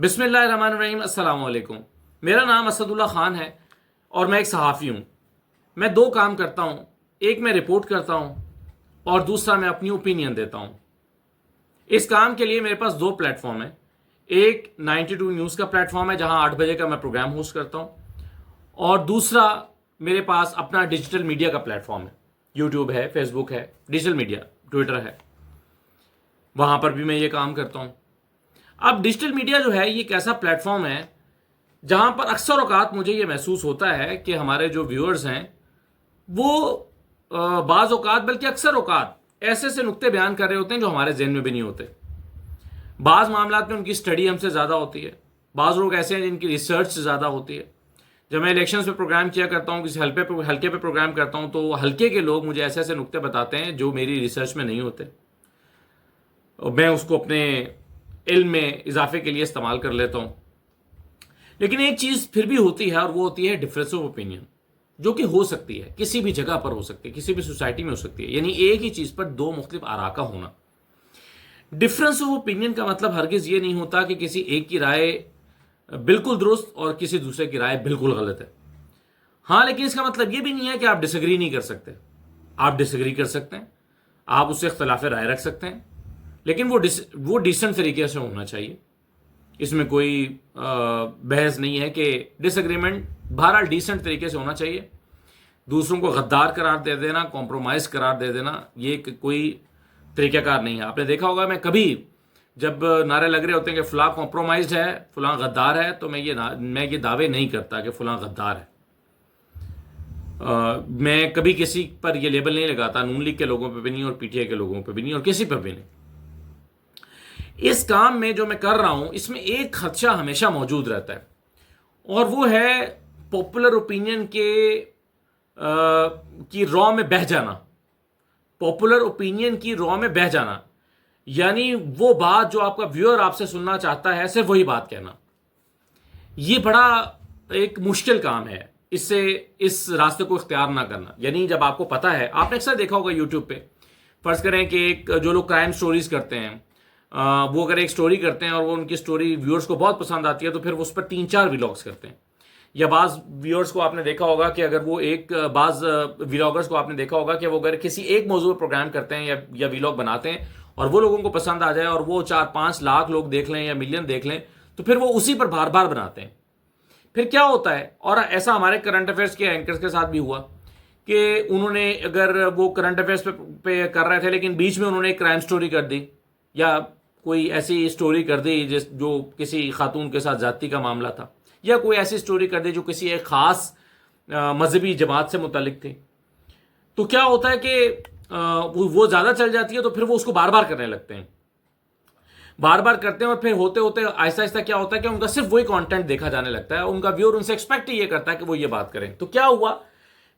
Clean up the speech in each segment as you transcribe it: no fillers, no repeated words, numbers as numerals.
بسم اللہ الرحمن الرحیم۔ السلام علیکم۔ میرا نام اسد اللہ خان ہے اور میں ایک صحافی ہوں۔ میں دو کام کرتا ہوں، ایک میں رپورٹ کرتا ہوں اور دوسرا میں اپنی اوپینین دیتا ہوں۔ اس کام کے لیے میرے پاس دو پلیٹ فارم ہیں۔ ایک 92 نیوز کا پلیٹ فارم ہے جہاں 8 بجے کا میں پروگرام ہوسٹ کرتا ہوں، اور دوسرا میرے پاس اپنا ڈیجیٹل میڈیا کا پلیٹ فارم ہے۔ یوٹیوب ہے، فیس بک ہے، ڈیجیٹل میڈیا ٹویٹر ہے، وہاں پر بھی میں یہ کام کرتا ہوں۔ اب ڈیجیٹل میڈیا جو ہے یہ ایک ایسا پلیٹ فارم ہے جہاں پر اکثر اوقات مجھے یہ محسوس ہوتا ہے کہ ہمارے جو ویورز ہیں وہ بعض اوقات بلکہ اکثر اوقات ایسے سے نقطے بیان کر رہے ہوتے ہیں جو ہمارے ذہن میں بھی نہیں ہوتے۔ بعض معاملات میں ان کی اسٹڈی ہم سے زیادہ ہوتی ہے، بعض لوگ ایسے ہیں جن کی ریسرچ سے زیادہ ہوتی ہے۔ جب میں الیکشنز پہ پروگرام کیا کرتا ہوں، کسی ہلکے پہ پروگرام کرتا ہوں، تو ہلکے کے لوگ مجھے ایسے ایسے نقطے بتاتے ہیں جو میری ریسرچ میں نہیں ہوتے، اور میں اس کو اپنے علم میں اضافے کے لیے استعمال کر لیتا ہوں۔ لیکن ایک چیز پھر بھی ہوتی ہے، اور وہ ہوتی ہے ڈفرینس آف اوپینین، جو کہ ہو سکتی ہے، کسی بھی جگہ پر ہو سکتی ہے، کسی بھی سوسائٹی میں ہو سکتی ہے، یعنی ایک ہی چیز پر دو مختلف آراء کا ہونا۔ ڈفرینس آف اوپینین کا مطلب ہرگز یہ نہیں ہوتا کہ کسی ایک کی رائے بالکل درست اور کسی دوسرے کی رائے بالکل غلط ہے۔ ہاں، لیکن اس کا مطلب یہ بھی نہیں ہے کہ آپ ڈس ایگری نہیں کر سکتے۔ آپ ڈس ایگری کر سکتے ہیں، آپ اس سے اختلاف رائے رکھ سکتے ہیں، لیکن وہ ڈیسنٹ طریقے سے ہونا چاہیے۔ اس میں کوئی بحث نہیں ہے کہ ڈس ایگریمنٹ بہرحال ڈیسنٹ طریقے سے ہونا چاہیے۔ دوسروں کو غدار قرار دے دینا، کمپرومائز قرار دے دینا، یہ کوئی طریقہ کار نہیں ہے۔ آپ نے دیکھا ہوگا، میں کبھی جب نعرے لگ رہے ہوتے ہیں کہ فلاں کمپرومائزڈ ہے، فلاں غدار ہے، تو میں یہ دعوے نہیں کرتا کہ فلاں غدار ہے۔ میں کبھی کسی پر یہ لیبل نہیں لگاتا، نون لیگ کے لوگوں پہ بھی نہیں، اور پی ٹی آئی کے لوگوں پہ بھی نہیں، اور کسی پر بھی نہیں۔ اس کام میں جو میں کر رہا ہوں، اس میں ایک خدشہ ہمیشہ موجود رہتا ہے، اور وہ ہے پاپولر اوپینین کی را میں بہہ جانا۔ پاپولر اوپینین کی را میں بہہ جانا، یعنی وہ بات جو آپ کا ویور آپ سے سننا چاہتا ہے، صرف وہی بات کہنا۔ یہ بڑا ایک مشکل کام ہے، اس راستے کو اختیار نہ کرنا۔ یعنی جب آپ کو پتا ہے، آپ نے اکثر دیکھا ہوگا یوٹیوب پہ، فرض کریں کہ جو لوگ کرائم سٹوریز کرتے ہیں، وہ اگر ایک سٹوری کرتے ہیں اور وہ ان کی سٹوری ویورز کو بہت پسند آتی ہے، تو پھر وہ اس پر 3-4 ولاگز کرتے ہیں۔ یا بعض ویورز کو آپ نے دیکھا ہوگا کہ اگر وہ بعض ولاگرز کو آپ نے دیکھا ہوگا کہ وہ اگر کسی ایک موضوع پر پروگرام کرتے ہیں یا ولاگ بناتے ہیں، اور وہ لوگوں کو پسند آ جائے، اور وہ 4-5 لاکھ لوگ دیکھ لیں یا ملین دیکھ لیں، تو پھر وہ اسی پر بار بار بناتے ہیں۔ پھر کیا ہوتا ہے، اور ایسا ہمارے کرنٹ افیئرس کے اینکرز کے ساتھ بھی ہوا کہ انہوں نے اگر وہ کرنٹ افیئرس پہ کر رہے تھے، لیکن بیچ میں انہوں نے ایک کرائم سٹوری کر دی، یا کوئی ایسی سٹوری کر دی جو کسی خاتون کے ساتھ زیادتی کا معاملہ تھا، یا کوئی ایسی سٹوری کر دی جو کسی ایک خاص مذہبی جماعت سے متعلق تھی، تو کیا ہوتا ہے کہ وہ زیادہ چل جاتی ہے، تو پھر وہ اس کو بار بار کرنے لگتے ہیں، بار بار کرتے ہیں، اور پھر ہوتے ہوتے آہستہ آہستہ کیا ہوتا ہے کہ ان کا صرف وہی کانٹینٹ دیکھا جانے لگتا ہے۔ ان کا ویور ان سے ایکسپیکٹ یہ کرتا ہے کہ وہ یہ بات کریں۔ تو کیا ہوا،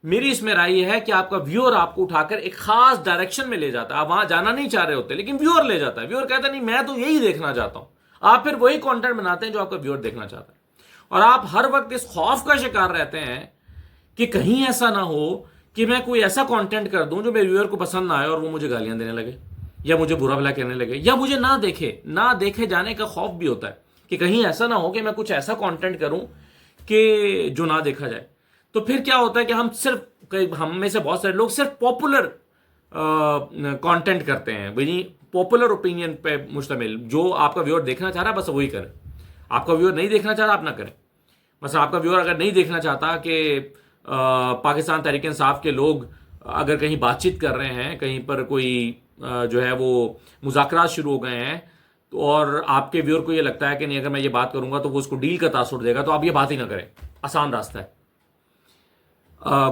میری اس میں رائے یہ ہے کہ آپ کا ویور آپ کو اٹھا کر ایک خاص ڈائریکشن میں لے جاتا ہے۔ آپ وہاں جانا نہیں چاہ رہے ہوتے، لیکن ویور لے جاتا ہے۔ ویور کہتا ہے نہیں، میں تو یہی دیکھنا چاہتا ہوں۔ آپ پھر وہی کانٹینٹ بناتے ہیں جو آپ کا ویور دیکھنا چاہتا ہے، اور آپ ہر وقت اس خوف کا شکار رہتے ہیں کہ کہیں ایسا نہ ہو کہ میں کوئی ایسا کانٹینٹ کر دوں جو میرے ویور کو پسند نہ آئے، اور وہ مجھے گالیاں دینے لگے، یا مجھے برا بھلا کہنے لگے، یا مجھے نہ دیکھے جانے کا خوف بھی ہوتا ہے کہ کہیں ایسا نہ ہو کہ میں کچھ ایسا کانٹینٹ کروں کہ جو نہ دیکھا جائے۔ تو پھر کیا ہوتا ہے کہ ہم میں سے بہت سارے لوگ صرف پاپولر کانٹینٹ کرتے ہیں، یعنی پاپولر اوپینین پہ مشتمل، جو آپ کا ویور دیکھنا چاہ رہا ہے بس وہی کریں۔ آپ کا ویور نہیں دیکھنا چاہ رہا، آپ نہ کریں۔ مثلا آپ کا ویور اگر نہیں دیکھنا چاہتا کہ پاکستان تحریک انصاف کے لوگ اگر کہیں بات چیت کر رہے ہیں، کہیں پر کوئی جو ہے وہ مذاکرات شروع ہو گئے ہیں، تو اور آپ کے ویور کو یہ لگتا ہے کہ نہیں، اگر میں یہ بات کروں گا تو وہ اس کو ڈیل کا تاثر دے گا، تو آپ یہ بات ہی نہ کریں، آسان راستہ ہے۔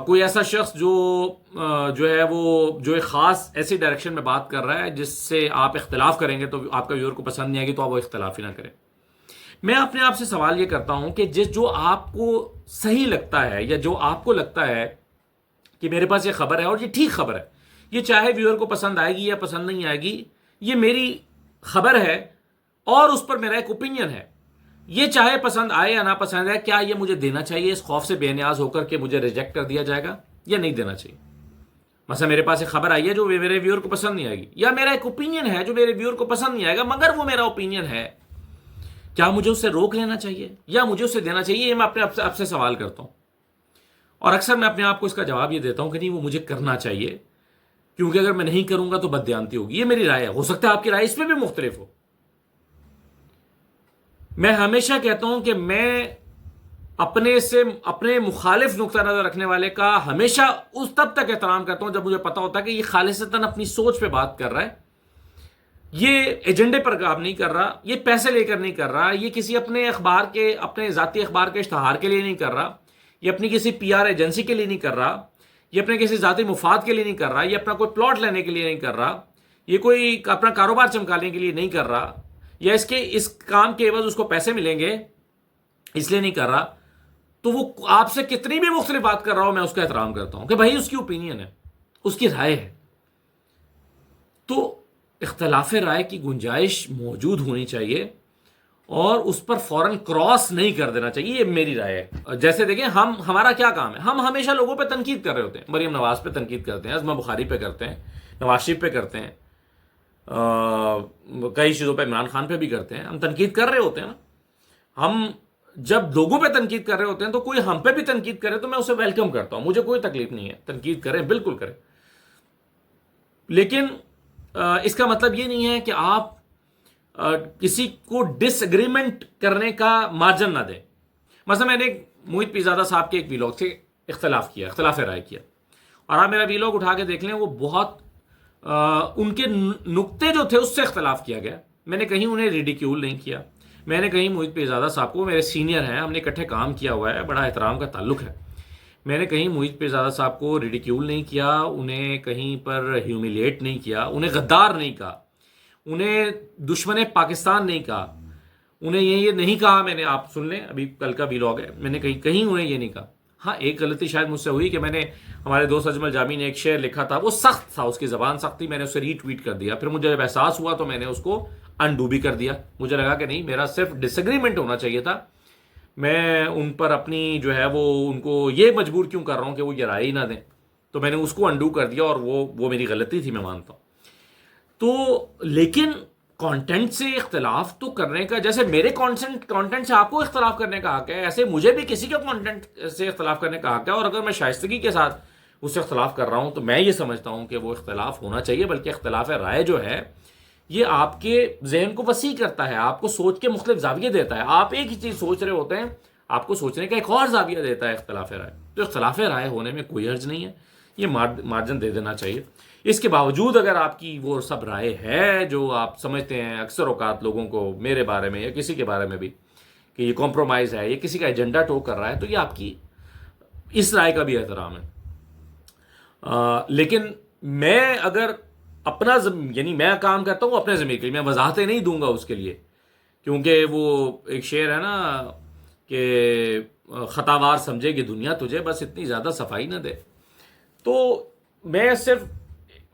کوئی ایسا شخص جو ہے وہ جو ایک خاص ایسی ڈائریکشن میں بات کر رہا ہے جس سے آپ اختلاف کریں گے تو آپ کا ویور کو پسند نہیں آئے گی، تو آپ وہ اختلاف ہی نہ کریں۔ میں اپنے آپ سے سوال یہ کرتا ہوں کہ جو آپ کو صحیح لگتا ہے، یا جو آپ کو لگتا ہے کہ میرے پاس یہ خبر ہے اور یہ ٹھیک خبر ہے، یہ چاہے ویور کو پسند آئے گی یا پسند نہیں آئے گی، یہ میری خبر ہے اور اس پر میرا ایک اوپینین ہے، یہ چاہے پسند آئے یا نہ پسند آئے، کیا یہ مجھے دینا چاہیے اس خوف سے بے نیاز ہو کر کہ مجھے ریجیکٹ کر دیا جائے گا، یا نہیں دینا چاہیے؟ مثلا میرے پاس ایک خبر آئی ہے جو میرے ویور کو پسند نہیں آئے گی، یا میرا ایک اوپینین ہے جو میرے ویور کو پسند نہیں آئے گا، مگر وہ میرا اوپینین ہے، کیا مجھے اسے روک لینا چاہیے یا مجھے اسے دینا چاہیے؟ یہ میں اپنے آپ سے سوال کرتا ہوں، اور اکثر میں اپنے آپ کو اس کا جواب یہ دیتا ہوں کہ نہیں، وہ مجھے کرنا چاہیے، کیونکہ اگر میں نہیں کروں گا تو بددیانتی ہوگی۔ یہ میری رائے ہے، ہو سکتا ہے آپ کی رائے اس میں بھی مختلف ہو۔ میں ہمیشہ کہتا ہوں کہ میں اپنے مخالف نقطہ نظر رکھنے والے کا ہمیشہ تب تک احترام کرتا ہوں جب مجھے پتا ہوتا ہے کہ یہ خالصتاً اپنی سوچ پہ بات کر رہا ہے، یہ ایجنڈے پر کام نہیں کر رہا، یہ پیسے لے کر نہیں کر رہا، یہ کسی اپنے ذاتی اخبار کے اشتہار کے لیے نہیں کر رہا، یہ اپنی کسی پی آر ایجنسی کے لیے نہیں کر رہا، یہ اپنے کسی ذاتی مفاد کے لیے نہیں کر رہا، یہ اپنا کوئی پلاٹ لینے کے لیے نہیں کر رہا، یہ کوئی اپنا کاروبار چمکانے کے لیے نہیں کر رہا، یا اس کام کے عوض اس کو پیسے ملیں گے اس لیے نہیں کر رہا، تو وہ آپ سے کتنی بھی مختلف بات کر رہا ہوں، میں اس کا احترام کرتا ہوں کہ بھائی اس کی اوپینین ہے، اس کی رائے ہے۔ تو اختلاف رائے کی گنجائش موجود ہونی چاہیے اور اس پر فوراً کراس نہیں کر دینا چاہیے، یہ میری رائے ہے۔ جیسے دیکھیں، ہمارا کیا کام ہے؟ ہم ہمیشہ لوگوں پہ تنقید کر رہے ہوتے ہیں، مریم نواز پہ تنقید کرتے ہیں، عظمہ بخاری پہ کرتے ہیں، نواز شریف پہ کرتے ہیں، کئی چیزوں پہ، عمران خان پہ بھی کرتے ہیں، ہم تنقید کر رہے ہوتے ہیں نا۔ ہم جب لوگوں پہ تنقید کر رہے ہوتے ہیں تو کوئی ہم پہ بھی تنقید کرے تو میں اسے ویلکم کرتا ہوں، مجھے کوئی تکلیف نہیں ہے، تنقید کریں، بالکل کریں، لیکن اس کا مطلب یہ نہیں ہے کہ آپ کسی کو ڈس اگریمنٹ کرنے کا مارجن نہ دیں۔ مثلا میں نے موہت پیزادہ صاحب کے ایک ویلاگ سے اختلاف رائے کیا، اور آپ میرا ویلاگ اٹھا کے دیکھ لیں، وہ بہت ان کے نقطے جو تھے اس سے اختلاف کیا گیا۔ میں نے کہیں انہیں ریڈیکیول نہیں کیا، میں نے کہیں موہت پیزادہ صاحب کو، میرے سینئر ہیں، ہم نے اکٹھے کام کیا ہوا ہے، بڑا احترام کا تعلق ہے، میں نے کہیں موہت پیزادہ صاحب کو ریڈیکیول نہیں کیا، انہیں کہیں پر ہیومیلیٹ نہیں کیا، انہیں غدار نہیں کہا، انہیں دشمن پاکستان نہیں کہا، انہیں یہ نہیں کہا میں نے، آپ سن لیں، ابھی کل کا ویلاگ ہے، میں نے کہیں انہیں یہ نہیں کہا۔ ہاں، ایک غلطی شاید مجھ سے ہوئی کہ میں نے، ہمارے دوست اجمل جامی نے ایک شعر لکھا تھا، وہ سخت تھا، اس کی زبان سخت تھی، میں نے اسے ری ٹویٹ کر دیا، پھر مجھے جب احساس ہوا تو میں نے اس کو انڈو بھی کر دیا۔ مجھے لگا کہ نہیں، میرا صرف ڈس ایگریمنٹ ہونا چاہیے تھا، میں ان پر اپنی جو ہے وہ ان کو یہ مجبور کیوں کر رہا ہوں کہ وہ یہ رائے ہی نہ دیں، تو میں نے اس کو انڈو کر دیا، اور وہ میری غلطی تھی، میں مانتا ہوں۔ تو لیکن کانٹینٹ سے اختلاف تو کرنے کا، جیسے میرے کانٹینٹ سے آپ کو اختلاف کرنے کا حق ہے، ایسے مجھے بھی کسی کے کانٹینٹ سے اختلاف کرنے کا حق ہے، اور اگر میں شائستگی کے ساتھ اس سے اختلاف کر رہا ہوں تو میں یہ سمجھتا ہوں کہ وہ اختلاف ہونا چاہیے، بلکہ اختلاف رائے جو ہے یہ آپ کے ذہن کو وسیع کرتا ہے، آپ کو سوچ کے مختلف زاویے دیتا ہے، آپ ایک ہی چیز سوچ رہے ہوتے ہیں، آپ کو سوچنے کا ایک اور زاویہ دیتا ہے اختلاف رائے۔ تو اختلاف رائے ہونے میں کوئی حرج نہیں ہے، یہ مارجن دے دینا چاہیے۔ اس کے باوجود اگر آپ کی وہ سب رائے ہے جو آپ سمجھتے ہیں اکثر اوقات لوگوں کو میرے بارے میں یا کسی کے بارے میں بھی کہ یہ کمپرومائز ہے، یہ کسی کا ایجنڈا ٹو کر رہا ہے، تو یہ آپ کی اس رائے کا بھی احترام ہے۔ لیکن میں اگر اپنا یعنی میں کام کرتا ہوں اپنے ضمیر کے لیے، میں وضاحتیں نہیں دوں گا اس کے لیے، کیونکہ وہ ایک شعر ہے نا کہ خطاوار سمجھے گی دنیا تجھے، بس اتنی زیادہ صفائی نہ دے۔ تو میں صرف،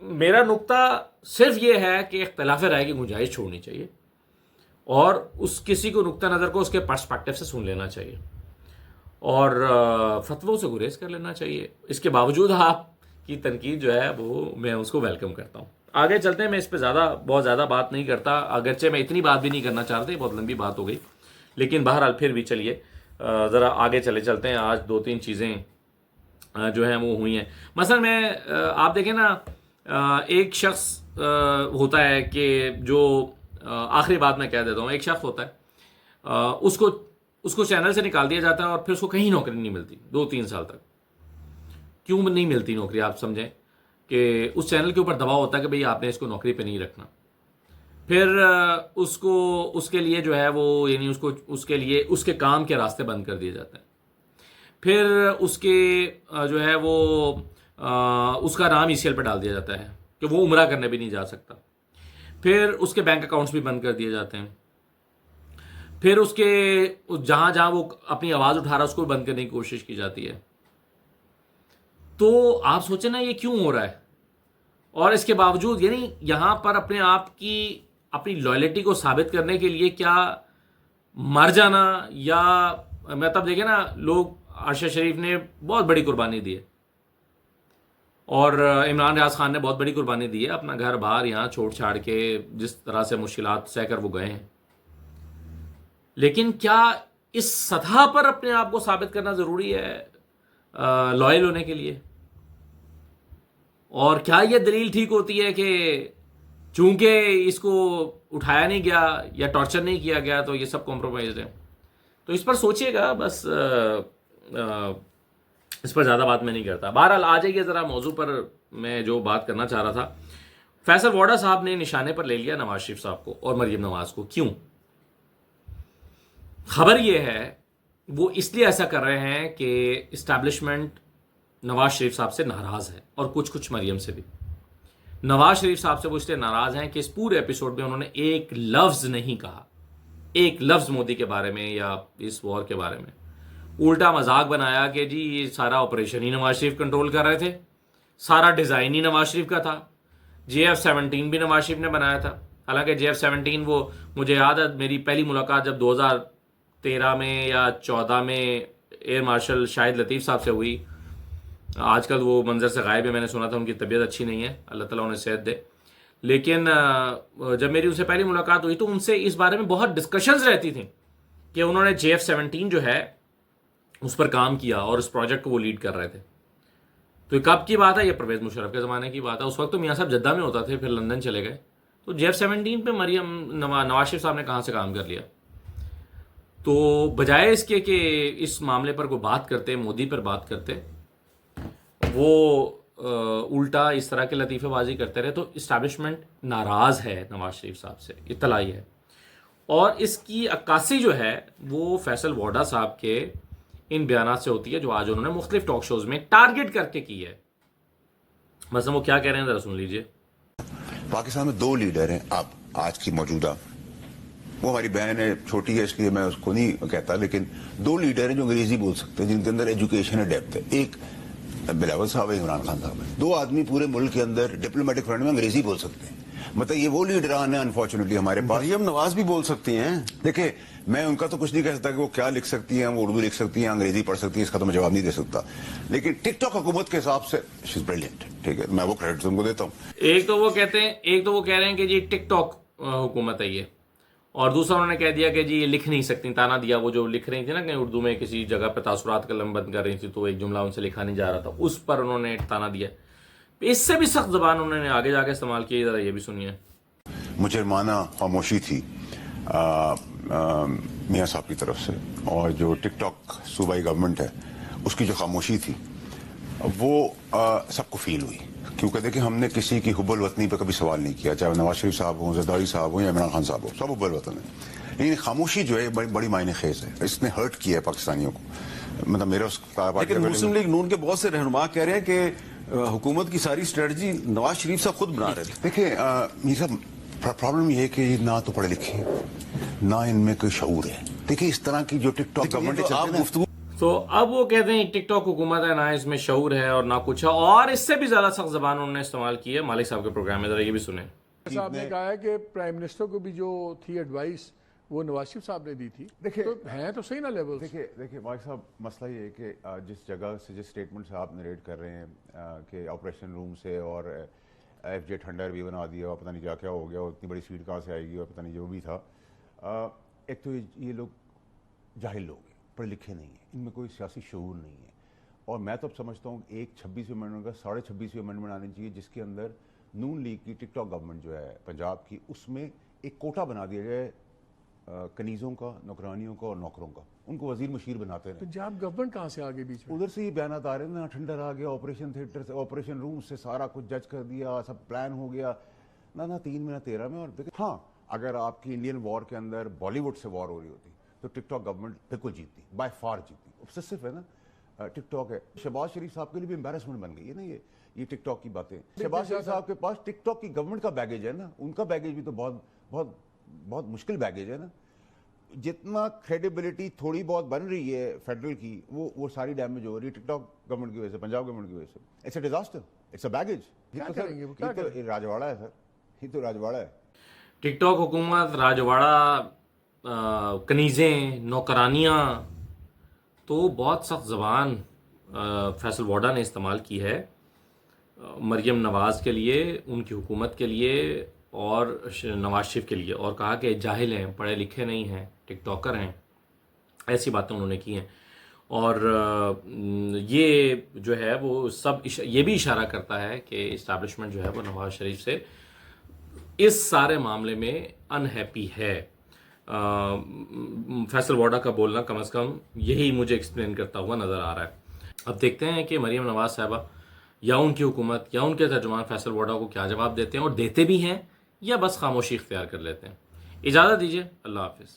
میرا نقطہ صرف یہ ہے کہ اختلاف رائے کی گنجائش چھوڑنی چاہیے، اور اس کسی کو نقطہ نظر کو اس کے پرسپیکٹو سے سن لینا چاہیے، اور فتووں سے گریز کر لینا چاہیے۔ اس کے باوجود آپ کی تنقید جو ہے وہ میں اس کو ویلکم کرتا ہوں۔ آگے چلتے ہیں، میں اس پہ بہت زیادہ بات نہیں کرتا، اگرچہ میں اتنی بات بھی نہیں کرنا چاہتا، بہت لمبی بات ہو گئی، لیکن بہرحال پھر بھی چلیے ذرا آگے چلتے ہیں۔ آج 2-3 چیزیں جو ہیں وہ ہوئی ہیں۔ مثلا میں آپ دیکھیں نا، ایک شخص ہوتا ہے کہ جو آخری بات میں کہہ دیتا ہوں، ایک شخص ہوتا ہے، اس کو چینل سے نکال دیا جاتا ہے، اور پھر اس کو کہیں نوکری نہیں ملتی 2-3 سال تک۔ کیوں نہیں ملتی نوکری؟ آپ سمجھیں کہ اس چینل کے اوپر دباؤ ہوتا ہے کہ بھئی آپ نے اس کو نوکری پہ نہیں رکھنا، پھر اس کے لیے جو ہے وہ، یعنی اس کے لیے اس کے کام کے راستے بند کر دیے جاتے ہیں، پھر اس کے جو ہے وہ اس کا نام ECL پہ ڈال دیا جاتا ہے کہ وہ عمرہ کرنے بھی نہیں جا سکتا، پھر اس کے بینک اکاؤنٹس بھی بند کر دیے جاتے ہیں، پھر اس کے جہاں وہ اپنی آواز اٹھا رہا ہے اس کو بند کرنے کی کوشش کی جاتی ہے۔ تو آپ سوچیں نا یہ کیوں ہو رہا ہے؟ اور اس کے باوجود یعنی یہاں پر اپنے آپ کی اپنی لائلٹی کو ثابت کرنے کے لیے کیا مر جانا، یا میں تب دیکھیں نا، لوگ عرشد شریف نے بہت بڑی قربانی دی ہے، اور عمران ریاض خان نے بہت بڑی قربانی دی ہے، اپنا گھر باہر یہاں چھوڑ چھاڑ کے جس طرح سے مشکلات سہ کر وہ گئے ہیں۔ لیکن کیا اس سطح پر اپنے آپ کو ثابت کرنا ضروری ہے لائل ہونے کے لیے؟ اور کیا یہ دلیل ٹھیک ہوتی ہے کہ چونکہ اس کو اٹھایا نہیں گیا یا ٹارچر نہیں کیا گیا تو یہ سب کمپرومائز ہے؟ تو اس پر سوچئے گا. بس اس پر زیادہ بات میں نہیں کرتا. بہرحال آ جائیے ذرا موضوع پر. میں جو بات کرنا چاہ رہا تھا، فیصل ووڈا صاحب نے نشانے پر لے لیا نواز شریف صاحب کو اور مریم نواز کو. کیوں؟ خبر یہ ہے وہ اس لیے ایسا کر رہے ہیں کہ اسٹیبلشمنٹ نواز شریف صاحب سے ناراض ہے، اور کچھ مریم سے بھی. نواز شریف صاحب سے وہ اس لیے ناراض ہیں کہ اس پورے ایپیسوڈ میں انہوں نے ایک لفظ نہیں کہا، ایک لفظ مودی کے بارے میں یا اس وار کے بارے میں. الٹا مذاق بنایا کہ جی یہ سارا آپریشن ہی نواز شریف کنٹرول کر رہے تھے، سارا ڈیزائن ہی نواز شریف کا تھا. JF-17 بھی نواز شریف نے بنایا تھا. حالانکہ JF-17 وہ مجھے یاد ہے میری پہلی ملاقات جب 2013 میں یا 14 میں ایئر مارشل شاہد لطیف صاحب سے ہوئی. آج کل وہ منظر سے غائب ہے. میں نے سنا تھا ان کی طبیعت اچھی نہیں ہے، اللہ تعالیٰ انہیں صحت دے. لیکن جب میری ان سے پہلی ملاقات ہوئی تو ان سے اس بارے میں بہت ڈسکشنز رہتی تھیں کہ انہوں نے JF-17 جو ہے اس پر کام کیا اور اس پروجیکٹ کو وہ لیڈ کر رہے تھے. تو یہ کب کی بات ہے؟ یہ پرویز مشرف کے زمانے کی بات ہے. اس وقت تو میاں صاحب جدہ میں ہوتا تھے، پھر لندن چلے گئے. تو JF-17 پہ نواز شریف صاحب نے کہاں سے کام کر لیا؟ تو بجائے اس کے کہ اس معاملے پر کوئی بات کرتے، مودی پر بات کرتے، وہ الٹا اس طرح کے لطیفے بازی کرتے رہے. تو اسٹیبلشمنٹ ناراض ہے نواز شریف صاحب سے، اطلاعی ہے. اور اس کی عکاسی جو ہے وہ فیصل ووڈا صاحب کے ان بیانات سے ہوتی ہے جو آج انہوں نے مختلف ٹاک شوز میں ٹارگٹ کر کے کی ہے. مثلا وہ کیا کہہ رہے ہیں ذرا سن لیجئے. پاکستان میں 2 لیڈر ہیں اب آج کی موجودہ. وہ ہماری بہن ہے، چھوٹی ہے اس لیے میں اس کو نہیں کہتا، لیکن 2 لیڈر ہیں جو انگریزی بول سکتے ہیں، جن کے اندر ایجوکیشن ہے، ڈیپتھ ہے. ایک بلاول صاحب ہے، عمران خان صاحب ہے. 2 آدمی پورے ملک کے اندر ڈپلومیٹک فرنٹ میں انگریزی بول سکتے ہیں. مطلب یہ وہ لیڈران ہیں انفارچونیٹلی ہمارے پاس. مریم نواز بھی بول سکتی ہیں. دیکھیں میں ان کا تو کچھ نہیں کہہ سکتا کہ وہ کیا لکھ سکتی ہیں، وہ اردو لکھ سکتی ہیں، انگریزی پڑھ سکتی ہیں، اس کا تو میں جواب نہیں دے سکتا. لیکن ٹک ٹاک حکومت کے حساب سے شی از بریلینٹ. ٹھیک ہے، میں وہ کریڈٹ ان کو دیتا ہوں. ایک تو وہ کہہ رہے ہیں کہ جی ٹک ٹاک حکومت ہے یہ، اور دوسرا انہوں نے کہہ دیا کہ جی یہ لکھ نہیں سکتی. تانا دیا وہ جو لکھ رہی تھی نا کہ اردو میں کسی جگہ پہ تاثرات قلم بند کر رہی تھی تو ایک جملہ ان سے لکھا نہیں جا رہا تھا، اس پر انہوں نے تانا دیا. اس سے بھی سخت زبان انہوں نے آگے جا کے استعمال کی. ذرا یہ بھی سنیے. مجرمانہ خاموشی تھی میاں صاحب کی طرف سے، اور جو ٹک ٹاک صوبائی گورنمنٹ ہے اس کی جو خاموشی تھی وہ سب کو فیل ہوئی. کیونکہ دیکھیں ہم نے کسی کی حب الوطنی پہ کبھی سوال نہیں کیا، چاہے نواز شریف صاحب ہوں، زرداری صاحب ہوں یا عمران خان صاحب ہوں، سب حب الوطن ہیں. لیکن خاموشی جو ہے بڑی معنی خیز ہے. اس نے ہرٹ کیا ہے پاکستانیوں کو. مطلب میرا اس لیکن مسلم لیگ نون کے بہت سے رہنما کہہ رہے ہیں کہ حکومت کی ساری اسٹریٹجی نواز شریف صاحب خود بنا رہے تھے. دیکھیں یہ سب پرابلم یہ ہے کہ نہ تو پڑھے لکھے نہ ان میں کوئی شعور ہے. دیکھیں اس طرح کی جو ٹک ٹاک گورنمنٹ چلتے ہیں تو اب وہ کہتے ہیں ٹک ٹاک حکومت ہے، نہ اس میں شعور ہے اور نہ کچھ ہے. اور اس سے بھی زیادہ سخت زبان انہوں نے استعمال کی ہے مالک صاحب کے پروگرام میں. ذرا یہ بھی سنیں. صاحب نے کہا ہے کہ پرائم منسٹر کو بھی جو تھی ایڈوائس وہ نواز شریف صاحب نے دی تھی. تو ہیں تو صحیح نا لیول. دیکھیں مالک صاحب، مسئلہ یہ ہے کہ جس جگہ سے جس اسٹیٹمنٹ سے آپ نریٹ کر رہے ہیں کہ آپریشن روم سے اور FJ ٹھنڈر بھی بنا دیا اور پتہ نہیں کیا کیا ہو گیا، اور اتنی بڑی سیٹ کہاں سے آئے گی اور پتہ نہیں جو بھی تھا. ایک تو یہ لوگ جاہل لوگ ہیں، پڑھے لکھے نہیں ہیں، ان میں کوئی سیاسی شعور نہیں ہے. اور میں تو اب سمجھتا ہوں ایک 26ویں امنڈمنٹ کا 26.5ویں امنڈمنٹ آنی چاہیے جس کے اندر نون لیگ کی ٹک ٹاک گورنمنٹ جو ہے پنجاب کی، اس میں ایک کوٹا بنا دیا جائے کنیزوں کا، نوکرانیوں کا اور نوکروں کا. ان کو وزیر مشیر بناتے ہیں. پنجاب گورنمنٹ کہاں سے آگے بیچ میں؟ ادھر سے یہ بیانات آ رہے ہیں نا، ٹھنڈر آ گیا، آپریشن تھیٹر سے، آپریشن روم سے سارا کچھ جج کر دیا، سب پلان ہو گیا. نہ 3 میں نہ 13 میں. اور ہاں اگر آپ کی انڈین وار کے اندر بالی ووڈ سے وار ہو رہی ہوتی تو ٹک ٹاک گورنمنٹ بالکل جیتتی، بائی فار جیتتی. obsessive ہے نا ٹک ٹاک ہے. شہباز شریف صاحب کے لیے بھی امبیرسمنٹ بن گئی ہے نا یہ ٹک ٹاک کی باتیں. شہباز شریف صاحب کے پاس ٹک ٹاک کی گورنمنٹ کا بیگیج ہے نا، ان کا بیگیج بھی تو بہت مشکل بیگیج ہے نا. جتنا کریڈیبلٹی تھوڑی بہت بن رہی ہے فیڈرل کی، وہ ساری ڈیمیج ہو رہی ہے ٹک ٹاک گورنمنٹ کی وجہ سے، پنجاب گورنمنٹ کی وجہ سے. It's a disaster, it's a baggage. یہ تو راجواڑا ہے سر، یہ تو راجواڑا ہے. ٹک ٹاک حکومت، راجواڑا، کنیزیں، نوکرانیاں. تو بہت سخت زبان فیصل ووڈا نے استعمال کی ہے مریم نواز کے لیے، ان کی حکومت کے لیے، اور نواز شریف کے لیے، اور کہا کہ جاہل ہیں، پڑھے لکھے نہیں ہیں، ٹک ٹاکر ہیں، ایسی باتیں انہوں نے کی ہیں. اور یہ جو ہے وہ سب یہ بھی اشارہ کرتا ہے کہ اسٹیبلشمنٹ جو ہے وہ نواز شریف سے اس سارے معاملے میں انہیپی ہے. فیصل ووڈا کا بولنا کم از کم یہی مجھے ایکسپلین کرتا ہوا نظر آ رہا ہے. اب دیکھتے ہیں کہ مریم نواز صاحبہ یا ان کی حکومت یا ان کے ترجمان فیصل ووڈا کو کیا جواب دیتے ہیں، اور دیتے بھی ہیں یا بس خاموشی اختیار کر لیتے ہیں. اجازت دیجیے، اللہ حافظ.